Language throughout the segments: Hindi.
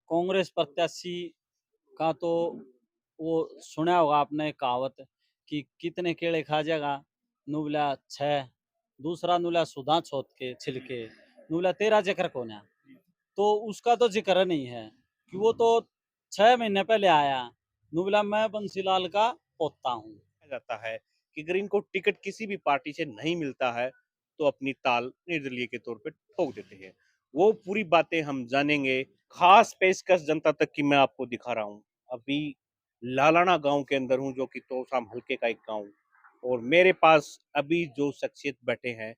कांग्रेस प्रत्याशी का तो वो सुना होगा आपने कहावत कि कितने केले खा जाएगा। नुबला छह, दूसरा नुला सुधा छोत के छिलके, नुबला तेरा जिक्र कौन है। तो उसका तो जिक्र नहीं है कि वो तो 6 महीने पहले आया। नुबला मैं बंसीलाल का पोता हूँ। जाता है कि अगर इनको टिकट किसी भी पार्टी से नहीं मिलता है तो अपनी ताल निर्दलीय के तौर पे ठोक देते हैं। वो पूरी बातें हम जानेंगे। खास पेशकश जनता तक की मैं आपको दिखा रहा हूँ। अभी लालाना गांव के अंदर हूँ, जो कि तोसाम हल्के का एक गांव, और मेरे पास अभी जो शख्सियत बैठे हैं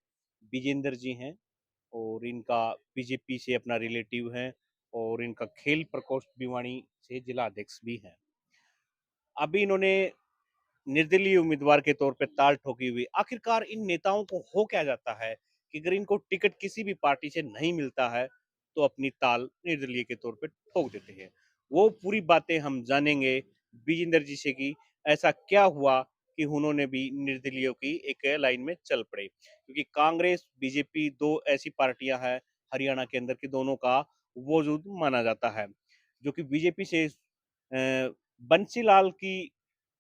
विजेंद्र जी हैं, और इनका बीजेपी से अपना रिलेटिव है, और इनका खेल प्रकोष्ठ भिवानी से जिला अध्यक्ष भी हैं। अभी इन्होंने निर्दलीय उम्मीदवार के तौर पे ताल ठोकी हुई। आखिरकार इन नेताओं को हो क्या जाता है कि अगर इनको टिकट किसी भी पार्टी से नहीं मिलता है तो अपनी ताल निर्दलीय के तौर पे ठोक देते हैं। वो पूरी बातें हम जानेंगे विजेंद्र जी से कि ऐसा क्या हुआ कि उन्होंने भी निर्दलीयों की एक लाइन में चल पड़े, क्योंकि कांग्रेस बीजेपी दो ऐसी पार्टियां हैं हरियाणा के अंदर की दोनों का वजूद माना जाता है। जो कि बीजेपी से बंसीलाल की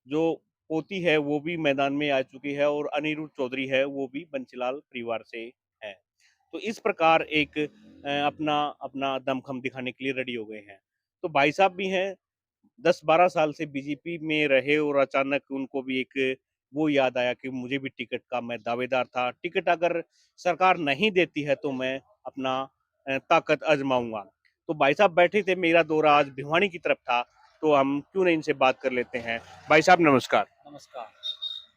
जो पोती है वो भी मैदान में आ चुकी है, और अनिरुद्ध चौधरी है वो भी बंसीलाल परिवार से है। तो इस प्रकार एक अपना अपना दमखम दिखाने के लिए रेडी हो गए हैं। तो भाई साहब भी हैं, 10-12 साल से बीजेपी में रहे, और अचानक उनको भी एक वो याद आया कि मुझे भी टिकट का मैं दावेदार था। टिकट अगर सरकार नहीं देती है तो मैं अपना ताकत आजमाऊंगा। तो भाई साहब बैठे थे, मेरा दौरा आज भिवानी की तरफ था, तो हम क्यों नहीं इनसे बात कर लेते हैं। भाई साहब नमस्कार। नमस्कार।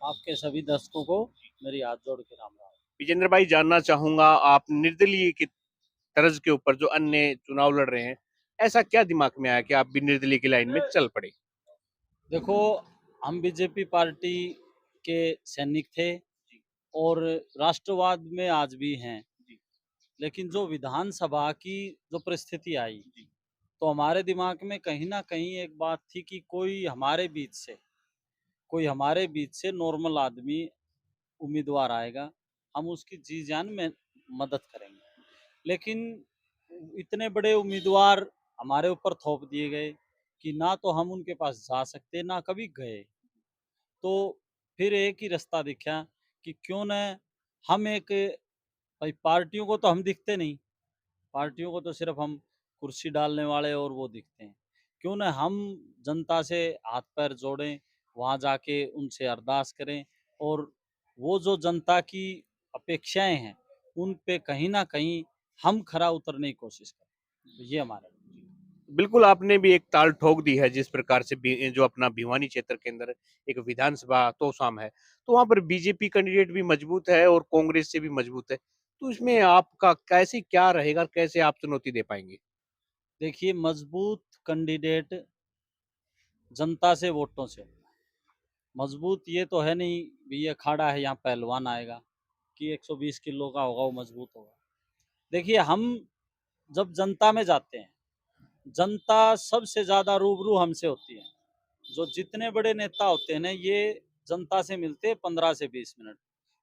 आपके सभी दर्शकों को मेरी हाथ जोड़ के राम राम। विजेंद्र भाई, जानना चाहूंगा आप निर्दलीय की तर्ज के ऊपर जो अन्य चुनाव लड़ रहे हैं, ऐसा क्या दिमाग में आया कि आप भी निर्दलीय की लाइन में चल पड़े। देखो, हम बीजेपी पार्टी के सैनिक थे और राष्ट्रवाद में आज भी हैं। लेकिन जो विधानसभा की जो परिस्थिति आई, तो हमारे दिमाग में कहीं ना कहीं एक बात थी कि कोई हमारे बीच से नॉर्मल आदमी उम्मीदवार आएगा, हम उसकी जी जान में मदद करेंगे। लेकिन इतने बड़े उम्मीदवार हमारे ऊपर थोप दिए गए कि ना तो हम उनके पास जा सकते, ना कभी गए। तो फिर एक ही रास्ता दिखा कि क्यों न हम एक, भाई पार्टियों को तो हम दिखते नहीं, पार्टियों को तो सिर्फ हम कुर्सी डालने वाले और वो दिखते हैं। क्यों न हम जनता से हाथ पैर जोड़ें, वहाँ जाके उनसे अरदास करें, और वो जो जनता की अपेक्षाएं हैं उन पे कहीं ना कहीं हम खरा उतरने की कोशिश करें। तो ये हमारा। बिल्कुल, आपने भी एक ताल ठोक दी है जिस प्रकार से जो अपना भिवानी क्षेत्र के अंदर एक विधानसभा तोसाम है, तो वहां पर बीजेपी कैंडिडेट भी मजबूत है और कांग्रेस से भी मजबूत है। तो इसमें आपका कैसे क्या रहेगा, कैसे आप चुनौती दे पाएंगे। देखिए, मजबूत कैंडिडेट जनता से वोटों से होता है। मजबूत ये तो है नहीं भी ये अखाड़ा है यहाँ पहलवान आएगा कि 120 किलो का होगा वो मजबूत होगा। देखिए, हम जब जनता में जाते हैं, जनता सबसे ज्यादा रूबरू हमसे होती है। जो जितने बड़े नेता होते हैं ना, ये जनता से मिलते हैं 15 से 20 मिनट,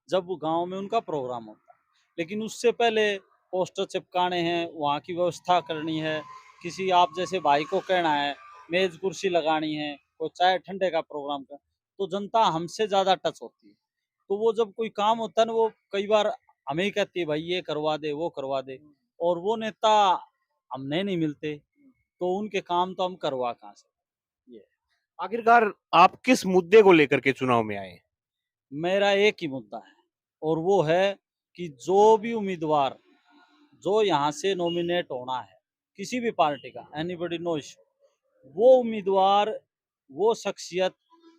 जब वो गांव में उनका प्रोग्राम होता है। लेकिन उससे पहले पोस्टर चिपकाने हैं, वहाँ की व्यवस्था करनी है, किसी आप जैसे भाई को कहना है, मेज कुर्सी लगानी है, कोई चाय ठंडे का प्रोग्राम का, तो जनता हमसे ज्यादा टच होती है। तो वो जब कोई काम होता है ना, वो कई बार हमें ही कहती है भाई ये करवा दे वो करवा दे, और वो नेता हमने नहीं मिलते, तो उनके काम तो हम करवा कहाँ से। ये आखिरकार आप किस मुद्दे को लेकर के चुनाव में आए। मेरा एक ही मुद्दा है, और वो है कि जो भी उम्मीदवार जो यहाँ से नॉमिनेट होना है, किसी भी पार्टी का, एनीबडी नो इशू, वो उम्मीदवार, वो शख्सियत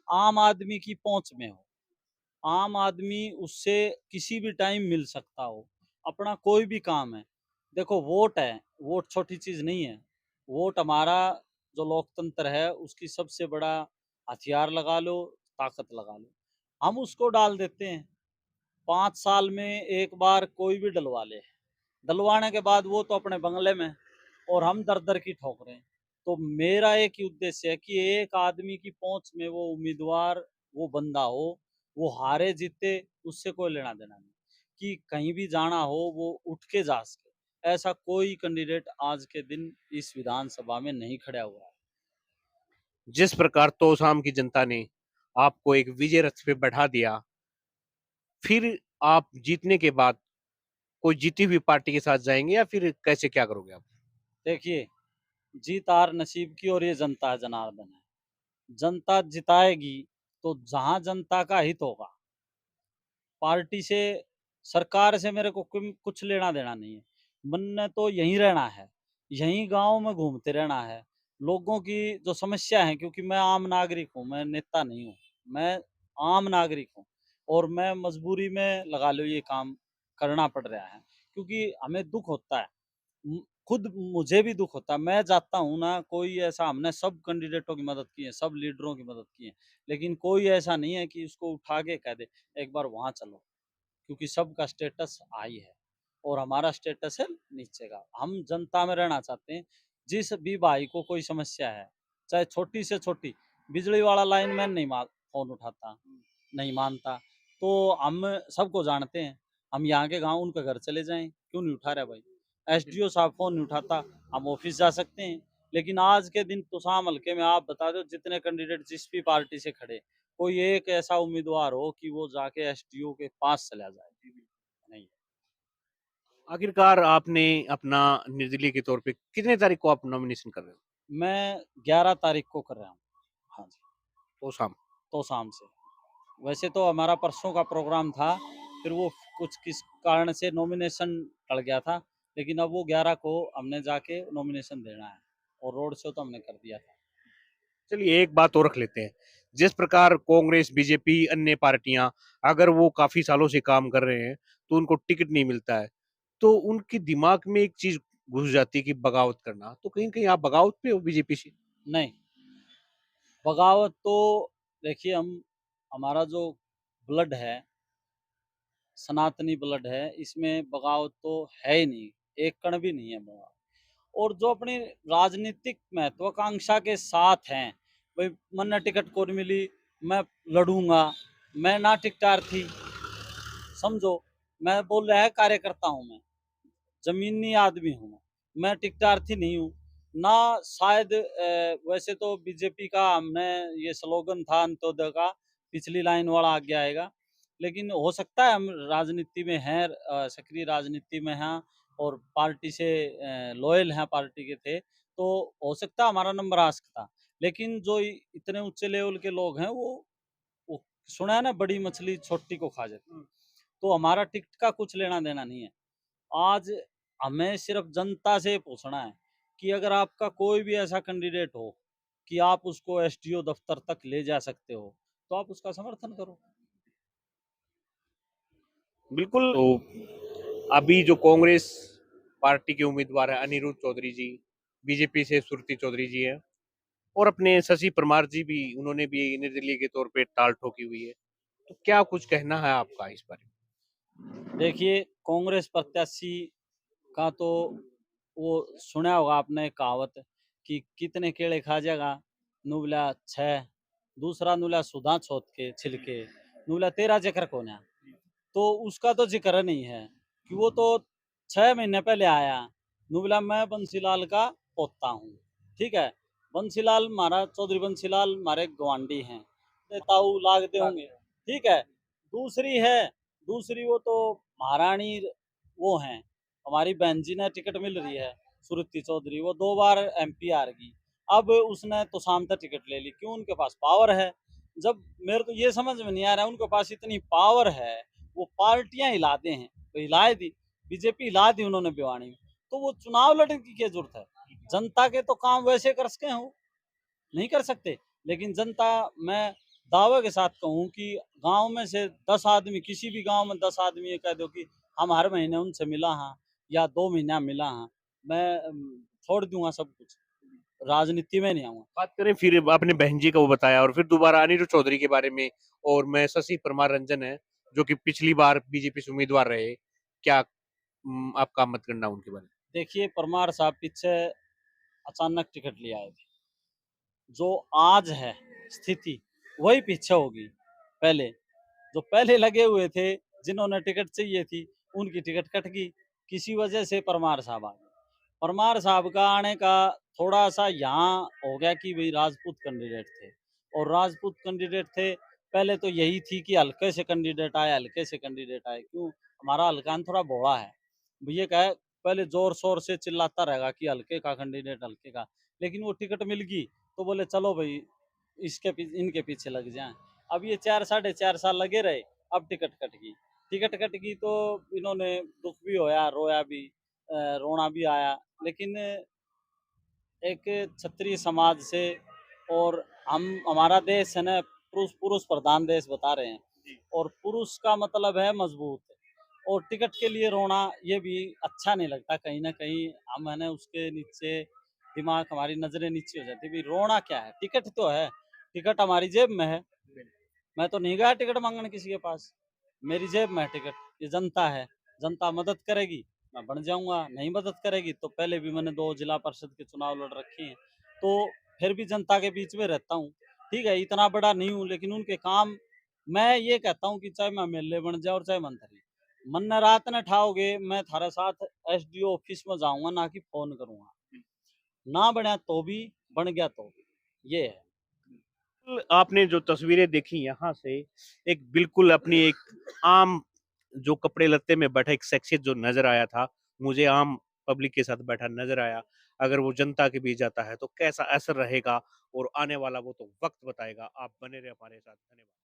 आम आदमी की पहुंच में हो, आम आदमी उससे किसी भी टाइम मिल सकता हो, अपना कोई भी काम है। देखो, वोट है, वोट छोटी चीज नहीं है। वोट हमारा जो लोकतंत्र है उसकी सबसे बड़ा हथियार लगा लो, ताकत लगा लो। हम उसको डाल देते हैं, 5 साल में एक बार कोई भी डलवा ले, डलवाने के बाद वो तो अपने बंगले में, और हम दर दर की ठोक रहे हैं। तो मेरा एक ही उद्देश्य है कि एक आदमी की पहुंच में वो उम्मीदवार, वो बंदा हो, वो हारे जीते उससे कोई लेना देना नहीं, कि कहीं भी जाना हो वो उठ के जा सके। ऐसा कोई कैंडिडेट आज के दिन इस विधानसभा में नहीं खड़ा हुआ है। जिस प्रकार तोशाम की जनता ने आपको एक विजय रथ पे बैठा दिया, फिर आप जीतने के बाद कोई जीती हुई पार्टी के साथ जाएंगे या फिर कैसे क्या करोगे आप? देखिए, जीत हार नसीब की और ये जनता जनार्दन है। जनता जिताएगी तो जहां जनता का हित होगा, पार्टी से, सरकार से मेरे को कुछ लेना देना नहीं है। मन ने तो यहीं रहना है, यहीं गांव में घूमते रहना है। लोगों की जो समस्या है, क्योंकि मैं आम नागरिक हूँ, मैं नेता नहीं हूँ, मैं आम नागरिक हूँ, और मैं मजबूरी में लगा लो ये काम करना पड़ रहा है, क्योंकि हमें दुख होता है। खुद मुझे भी दुख होता है। मैं चाहता हूँ ना, कोई ऐसा, हमने सब कैंडिडेटों की मदद की है, सब लीडरों की मदद की है, लेकिन कोई ऐसा नहीं है कि उसको उठा के कह दे एक बार वहां चलो, क्योंकि सबका स्टेटस हाई है और हमारा स्टेटस है नीचे का। हम जनता में रहना चाहते हैं। जिस भी भाई को कोई समस्या है, चाहे छोटी से छोटी, बिजली वाला लाइनमैन नहीं फोन उठाता, नहीं मानता, तो हम सबको जानते हैं। हम यहाँ के गांव उनके घर चले जाएं, क्यों नहीं उठा रहे भाई? एसडीओ साहब फोन नहीं उठाता, हम ऑफिस जा सकते हैं। लेकिन आज के दिन तुसाम हल्के में आप बता दो, जितने कैंडिडेट जिस भी पार्टी से खड़े, कोई एक ऐसा उम्मीदवार हो कि वो जाके एसडीओ के पास चला जाए? नहीं। आखिरकार आपने अपना निर्दलीय के तौर पे कितने तारीख को आप नॉमिनेशन कर रहे हो? मैं 11 तारीख को कर रहा हूँ। हाँ जी। तोशाम। तो शाम से, वैसे तो हमारा परसों का प्रोग्राम था, फिर वो कुछ किस कारण से नॉमिनेशन टल गया था, लेकिन अब वो 11 को हमने जाके नॉमिनेशन देना है, और रोड शो तो हमने कर दिया था। चलिए एक बात और रख लेते हैं। जिस प्रकार कांग्रेस, बीजेपी, अन्य पार्टियां अगर वो काफी सालों से काम कर रहे हैं तो उनको टिकट नहीं मिलता है, तो उनके दिमाग में एक चीज घुस जाती है कि बगावत करना। तो कहीं कहीं आप बगावत पे हो बीजेपी से? नहीं, बगावत तो, देखिए, हमारा जो ब्लड है, सनातनी ब्लड है, इसमें बगावत तो है ही नहीं, एक कण भी नहीं है बगावत। और जो अपनी राजनीतिक महत्वाकांक्षा के साथ हैं, भाई मन्ना टिकट को नहीं मिली, मैं लड़ूंगा, मैं ना टिकटार्थी, समझो, मैं बोल रहा है कार्यकर्ता हूँ, मैं जमीनी आदमी हूँ, मैं टिकटार्थी नहीं हूँ ना। शायद वैसे तो बीजेपी का हमने ये स्लोगन था अंत्योदय का, पिछली लाइन वाला आगे आएगा, लेकिन हो सकता है हम राजनीति में हैं, सक्रिय राजनीति में हैं, और पार्टी से लॉयल हैं, पार्टी के थे, तो हो सकता है हमारा नंबर आ सकता। लेकिन जो इतने ऊंचे लेवल के लोग हैं, वो सुना है ना, बड़ी मछली छोटी को खा जाती, तो हमारा टिकट का कुछ लेना देना नहीं है। आज हमें सिर्फ जनता से पूछना है कि अगर आपका कोई भी ऐसा कैंडिडेट हो कि आप उसको एसडीओ दफ्तर तक ले जा सकते हो, तो आप उसका समर्थन करो। बिल्कुल। तो अभी जो कांग्रेस पार्टी के उम्मीदवार है अनिरुद्ध चौधरी जी, बीजेपी से सुरती चौधरी जी हैं, और अपने शशि परमार जी भी, उन्होंने भी निर्दलीय के तौर पे टाल ठोकी हुई है। तो क्या कुछ कहना है आपका इस बारे में? देखिए, कांग्रेस प्रत्याशी का तो वो सुना होगा आपने कहावत कि कितने केले खा जाएगा, नुबला 6, दूसरा नुला सुधा छोत के छिलके, नुबला 13 जकर कोना, तो उसका तो जिक्र नहीं है, कि वो तो 6 महीने पहले आया। नुबला मैं बंसीलाल का पोता हूँ, ठीक है। बंसीलाल हमारा, चौधरी बंसीलाल हमारे गवांडी हैं, ताऊ लागते होंगे, ठीक है। दूसरी है, दूसरी वो तो महारानी वो हैं, हमारी बहन जी ने टिकट मिल रही है, सुरुति चौधरी, वो 2 बार एमपी हार गई। अब उसने तो शाम तक टिकट ले ली, क्यों? उनके पास पावर है। जब मेरे को ये समझ में नहीं आ रहा है, उनके पास इतनी पावर है, वो पार्टियां हिलाते हैं, तो हिलाए दी, बीजेपी हिला दी उन्होंने भिवानी में, तो वो चुनाव लड़ने की क्या जरूरत है? जनता के तो काम वैसे कर सके हो, नहीं कर सकते। लेकिन जनता, मैं दावे के साथ कहूँ कि गांव में से 10 आदमी, किसी भी गांव में 10 आदमी ये कह दो कि हम हर महीने उनसे मिला हाँ, या 2 महीना मिला हाँ, मैं छोड़ दूंगा सब कुछ, राजनीति में नहीं आऊंगा। बात करें फिर आपने बहन जी का वो बताया, और फिर दोबारा अनिरुद्ध चौधरी के बारे में, और मैं शशि परमार रंजन है जो कि पिछली बार बीजेपी से उम्मीदवार रहे। क्या आपका मतगणना उनके बारे में? देखिए, परमार साहब पीछे अचानक टिकट ले आए थे, जो आज है स्थिति वही पीछे होगी। पहले जो पहले लगे हुए थे, जिन्होंने टिकट चाहिए थी, उनकी टिकट कट गई, किसी वजह से परमार साहब आ गए। परमार साहब का आने का थोड़ा सा यहाँ हो गया कि भाई राजपूत कैंडिडेट थे, और राजपूत कैंडिडेट थे, पहले तो यही थी कि हल्के से कैंडिडेट आए, हल्के से कैंडिडेट आए। क्यों? हमारा हल्कान थोड़ा भोला है, भैया क्या है, पहले जोर शोर से चिल्लाता रहेगा कि हल्के का कैंडिडेट, हल्के का। लेकिन वो टिकट मिल गई तो बोले चलो भाई इसके पीछे, इनके पीछे लग जाएं। अब ये 4 साढ़े 4 साल लगे रहे, अब टिकट कट गई। टिकट कट गई तो इन्होंने दुख भी होया, रोया भी, रोना भी आया। लेकिन एक क्षत्रिय समाज से, और हमारा देश है ना, पुरुष पुरुष प्रधान देश बता रहे हैं, और पुरुष का मतलब है मजबूत, और टिकट के लिए रोना ये भी अच्छा नहीं लगता। कहीं ना कहीं हम है ना उसके नीचे, दिमाग, हमारी नजरें नीचे हो जाती है। भी रोना क्या है, टिकट तो है, टिकट हमारी जेब में है। मैं तो नहीं गया टिकट मांगने किसी के पास, मेरी जेब में है टिकट। ये जनता है, जनता मदद करेगी मैं बन जाऊंगा, नहीं मदद करेगी तो, पहले भी मैंने 2 जिला परिषद के चुनाव लड़ रखे हैं, तो फिर भी जनता के बीच में रहता हूँ। ठीक है, इतना बड़ा नहीं हूँ, लेकिन उनके काम, मैं ये कहता हूँ कि चाहे मैं एमएलए बन जाए और चाहे मंत्री, मन न रात न ठाओगे, मैं थारे साथ एसडीओ ऑफिस में जाऊंगा, ना कि फोन करूंगा। ना बना तो भी, बन गया तो भी, ये है। आपने जो तस्वीरें देखी यहाँ से, एक बिल्कुल अपनी एक आम जो कपड़े लत्ते में बैठा एक शख्सियत जो नजर आया था, मुझे आम पब्लिक के साथ बैठा नजर आया। अगर वो जनता के बीच जाता है तो कैसा असर रहेगा, और आने वाला वो तो वक्त बताएगा। आप बने रहे हमारे साथ। धन्यवाद।